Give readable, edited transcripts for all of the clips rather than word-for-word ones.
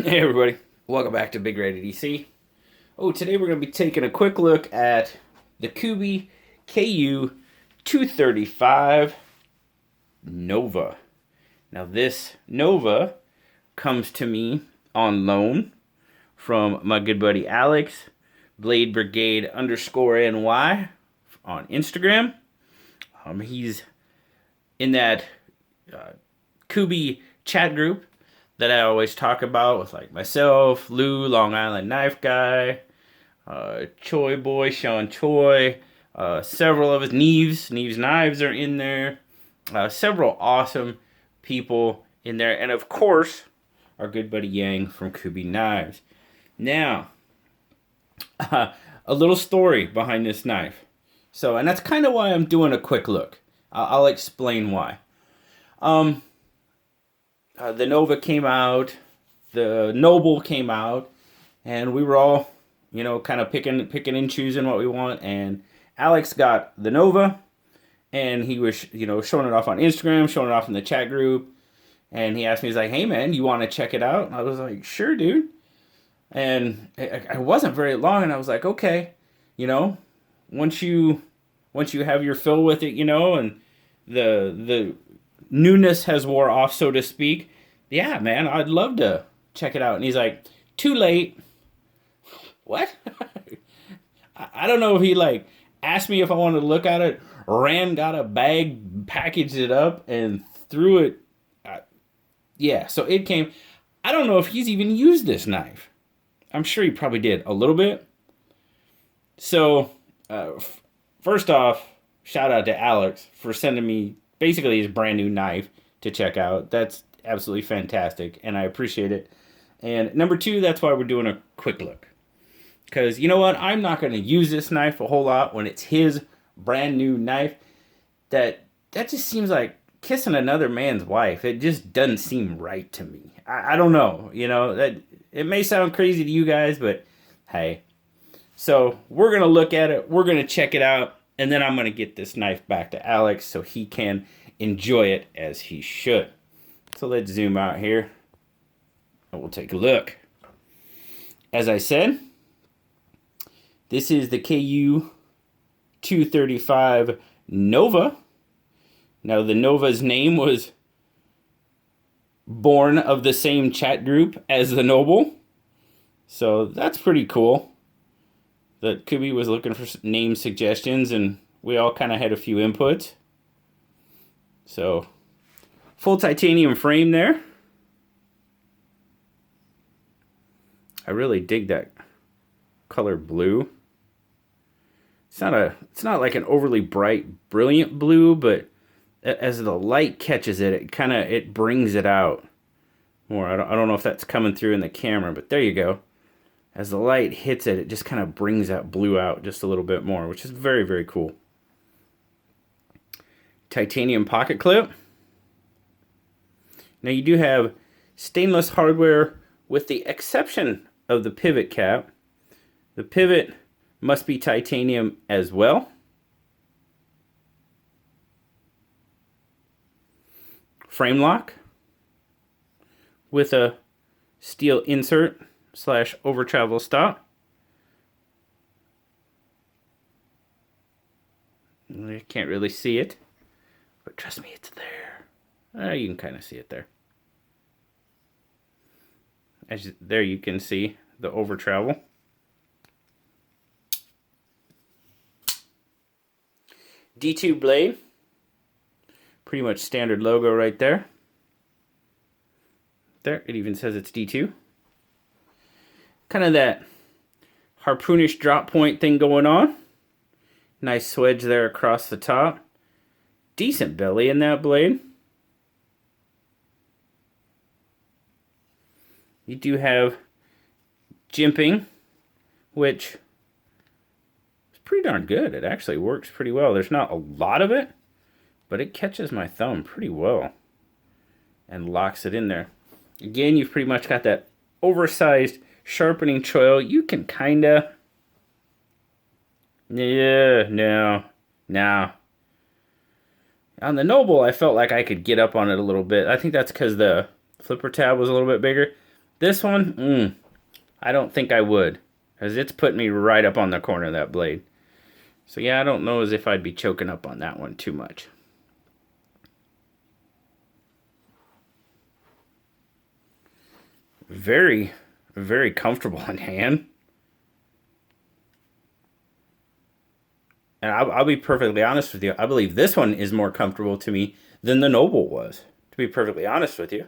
Hey everybody, welcome back to Big Ready DC. Oh, today we're going to be taking a quick look at the Kubey KU235 Nova. Now this Nova comes to me on loan from my good buddy Alex, Blade Brigade _NY on Instagram. He's in that Kubey chat group that I always talk about with like myself, Lou, Long Island Knife Guy, Choi Boy, Sean Choi, several of us, Neves Knives are in there, several awesome people in there, and of course, our good buddy Yang from Kubey Knives. Now, a little story behind this knife. So, and that's kind of why I'm doing a quick look. I'll explain why. The Nova came out, the Noble came out, and we were all, kind of picking and choosing what we want. And Alex got the Nova, and he was, showing it off on Instagram, showing it off in the chat group. And he asked me, he's like, "Hey man, you want to check it out?" And I was like, "Sure, dude." And I wasn't very long, and I was like, "Okay, once you have your fill with it, and the newness has wore off, so to speak, yeah, man, I'd love to check it out." And he's like, "Too late." What? I don't know if he like asked me if I wanted to look at it, got a bag, packaged it up, and threw it. Yeah, so it came. I don't know if he's even used this knife. I'm sure he probably did a little bit. So, first off, shout out to Alex for sending me basically his brand new knife to check out. That's absolutely fantastic, and I appreciate it. And number two, that's why we're doing a quick look. Because you know what? I'm not going to use this knife a whole lot when it's his brand new knife. That just seems like kissing another man's wife. It just doesn't seem right to me. I don't know. That it may sound crazy to you guys, but hey. So we're going to look at it. We're going to check it out. And then I'm going to get this knife back to Alex so he can enjoy it as he should. So let's zoom out here. And we'll take a look. As I said, this is the KU235 Nova. Now the Nova's name was born of the same chat group as the Noble. So that's pretty cool. That Kubey was looking for name suggestions, and we all kind of had a few inputs. So, full titanium frame there. I really dig that color blue. It's not like an overly bright, brilliant blue, but as the light catches it, it brings it out more. I don't know if that's coming through in the camera, but there you go. As the light hits it, it just kind of brings that blue out just a little bit more, which is very, very cool. Titanium pocket clip. Now you do have stainless hardware with the exception of the pivot cap. The pivot must be titanium as well. Frame lock with a steel insert / over travel stop. You can't really see it, but trust me, it's there. You can kind of see it there. There you can see the over travel. D2 blade. Pretty much standard logo right there. There, it even says it's D2. Kind of that harpoonish drop point thing going on. Nice swedge there across the top. Decent belly in that blade. You do have jimping, which is pretty darn good. It actually works pretty well. There's not a lot of it, but it catches my thumb pretty well and locks it in there. Again, you've pretty much got that oversized sharpening choil. You can kind of... No. On the Noble, I felt like I could get up on it a little bit. I think that's because the flipper tab was a little bit bigger. This one, I don't think I would, because it's putting me right up on the corner of that blade. So yeah, I don't know as if I'd be choking up on that one too much. Very, very comfortable in hand. And I'll be perfectly honest with you. I believe this one is more comfortable to me than the Noble was, to be perfectly honest with you.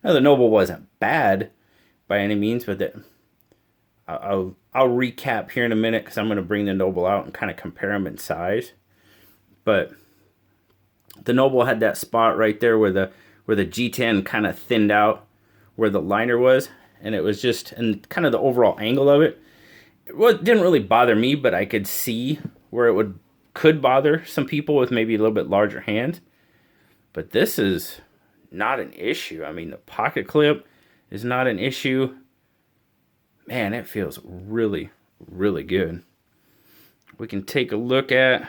Now, the Noble wasn't bad by any means, but I'll recap here in a minute because I'm going to bring the Noble out and kind of compare them in size. But the Noble had that spot right there where the G10 kind of thinned out where the liner was, and it was just, and kind of the overall angle of it. It didn't really bother me, but I could see where it could bother some people with maybe a little bit larger hands. But this is not an issue. I mean, the pocket clip is not an issue. Man, it feels really, really good. We can take a look at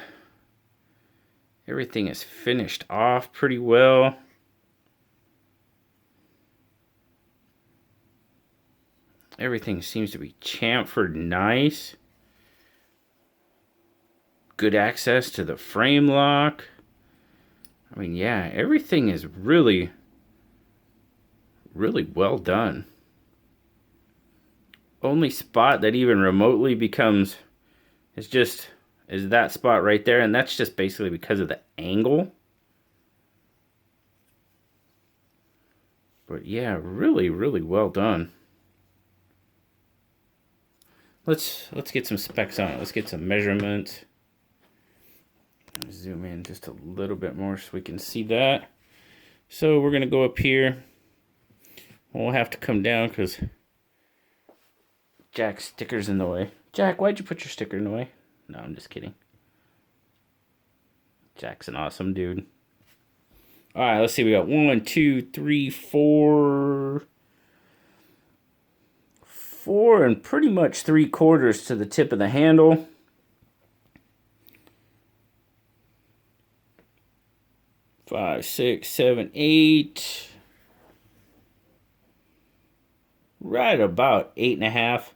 everything is finished off pretty well. Everything seems to be chamfered nice. Good access to the frame lock. I mean, yeah, everything is really, really well done. Only spot that even remotely becomes is that spot right there, and that's just basically because of the angle. But yeah, really, really well done. Let's get some specs on it. Let's get some measurements. Zoom in just a little bit more so we can see that. So we're going to go up here. We'll have to come down because Jack's sticker's in the way. Jack, why'd you put your sticker in the way? No, I'm just kidding. Jack's an awesome dude. All right, let's see. We got 1, 2, 3, 4 and pretty much 3/4 to the tip of the handle. Five, 6, 7, 8. Right about 8.5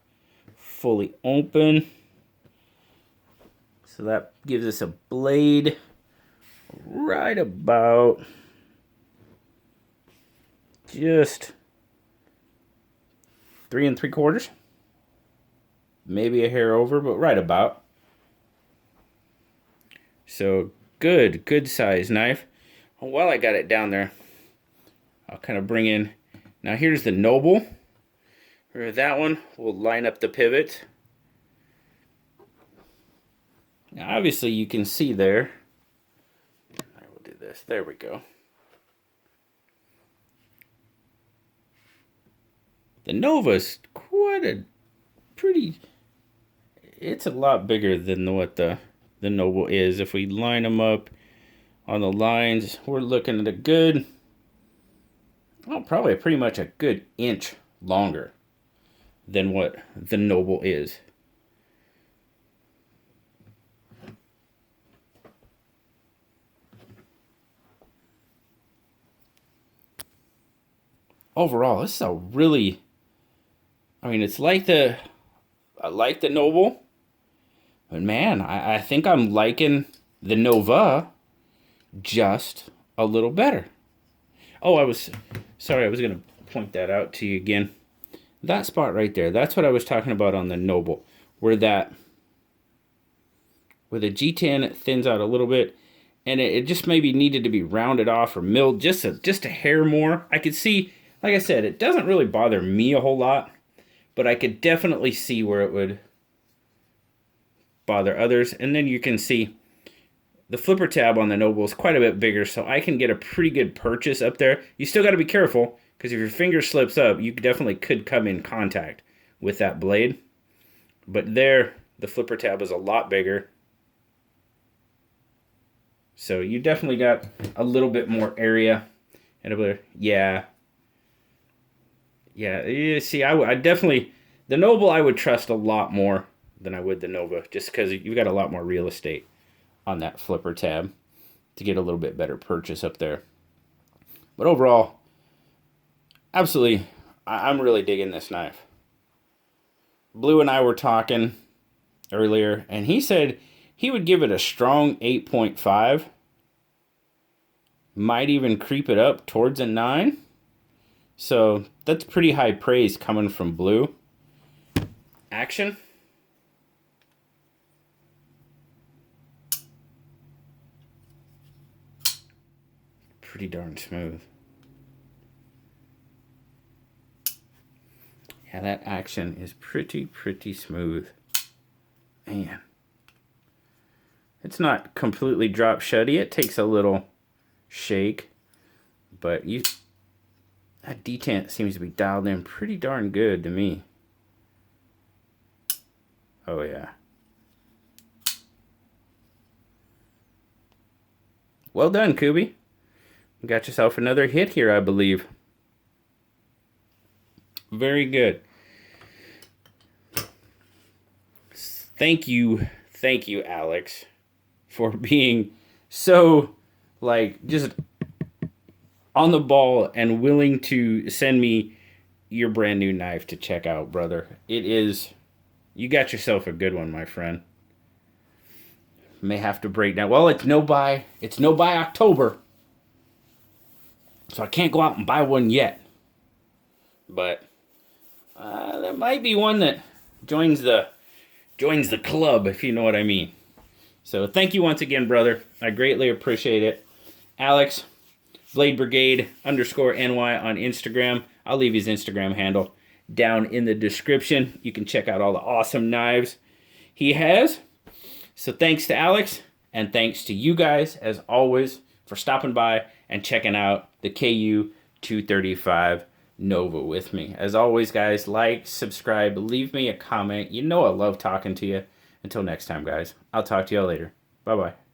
fully open. So that gives us a blade right about just 3 3/4. Maybe a hair over, but right about. So good size knife. While I got it down there, I'll kind of bring in. Now here's the Noble. For that one, we'll line up the pivot. Now obviously you can see there. I will do this. There we go. The Nova's it's a lot bigger than what the Noble is. If we line them up on the lines, we're looking at a good, well, probably pretty much a good inch longer than what the Noble is. Overall, this is a really, I mean, it's like I like the Noble, but man, I think I'm liking the Nova just a little better. Oh, I was going to point that out to you again. That spot right there, that's what I was talking about on the Noble, where the G10 thins out a little bit, and it just maybe needed to be rounded off or milled just a hair more. I could see, like I said, it doesn't really bother me a whole lot, but I could definitely see where it would bother others. And then you can see the flipper tab on the Noble is quite a bit bigger, so I can get a pretty good purchase up there. You still got to be careful, because if your finger slips up, you definitely could come in contact with that blade. But there, the flipper tab is a lot bigger. So you definitely got a little bit more area. And yeah. You see, I definitely, the Noble I would trust a lot more than I would the Nova, just because you've got a lot more real estate on that flipper tab to get a little bit better purchase up there. But overall, absolutely I'm really digging this knife. Blue and I were talking earlier, and he said he would give it a strong 8.5. Might even creep it up towards a 9. So that's pretty high praise coming from Blue. Action. Pretty darn smooth. Yeah, that action is pretty smooth. Man. It's not completely drop shutty. It takes a little shake. But that detent seems to be dialed in pretty darn good to me. Oh yeah. Well done, Kubey. You got yourself another hit here, I believe. Very good. Thank you, Alex, for being so, like, just on the ball and willing to send me your brand new knife to check out, brother. It is, you got yourself a good one, my friend. May have to break down. Well, it's no buy October, so I can't go out and buy one yet. But there might be one that joins the club, if you know what I mean. So thank you once again, brother. I greatly appreciate it. Alex, Blade Brigade _NY on Instagram. I'll leave his Instagram handle down in the description. You can check out all the awesome knives he has. So thanks to Alex, and thanks to you guys, as always, for stopping by and checking out the KU235 Nova with me. As always, guys, like, subscribe, leave me a comment. You know I love talking to you. Until next time, guys, I'll talk to y'all later. Bye-bye.